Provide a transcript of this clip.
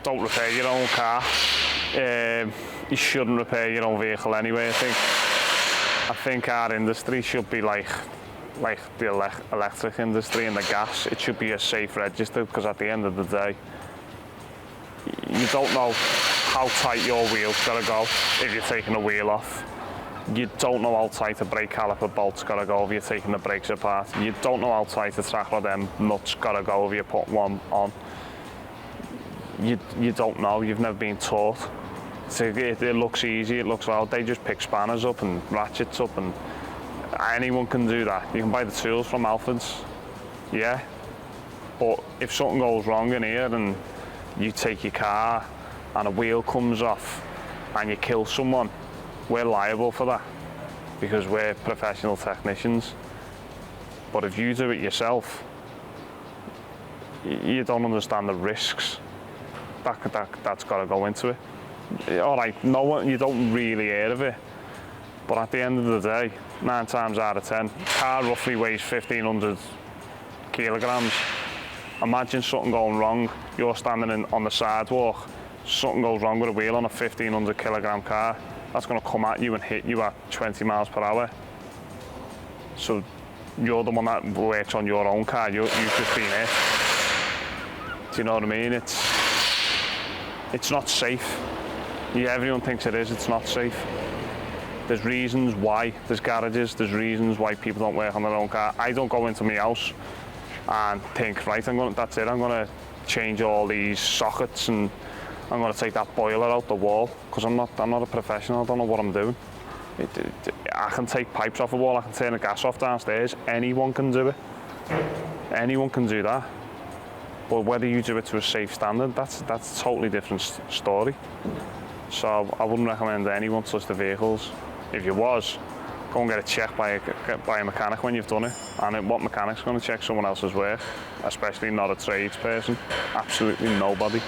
don't repair your own car. You shouldn't repair your own vehicle anyway. I think our industry should be like the electric industry and the gas. It should be a safe register, because at the end of the day, you don't know how tight your wheel's got to go if you're taking a wheel off. You don't know how tight a brake caliper bolt's got to go if you're taking the brakes apart. You don't know how tight a track rod end nut's got to go if you put one on. You don't know. You've never been taught. So it looks easy. It looks well. They just pick spanners up and ratchets up, and anyone can do that. You can buy the tools from Alfred's, yeah. But if something goes wrong in here and you take your car and a wheel comes off and you kill someone, we're liable for that because we're professional technicians. But if you do it yourself, you don't understand the risks that's got to go into it. All right, no one, you don't really hear of it, but at the end of the day, 9 times out of 10, car roughly weighs 1,500 kilograms. Imagine something going wrong. You're standing on the sidewalk, something goes wrong with a wheel on a 1,500 kilogram car. That's going to come at you and hit you at 20 miles per hour. So you're the one that works on your own car. You've just been hit. Do you know what I mean? It's not safe. Yeah, everyone thinks it is. It's not safe. There's reasons why. There's garages. There's reasons why people don't work on their own car. I don't go into my house and think, right, that's it. I'm going to change all these sockets and I'm going to take that boiler out the wall, because I'm not a professional. I don't know what I'm doing. I can take pipes off a wall. I can turn the gas off downstairs. Anyone can do it. Anyone can do that. But whether you do it to a safe standard, that's a totally different story. So I wouldn't recommend anyone touch the vehicles. If you was, go and get it checked by a mechanic when you've done it. And what mechanic's going to check someone else's work, especially not a tradesperson? Absolutely nobody.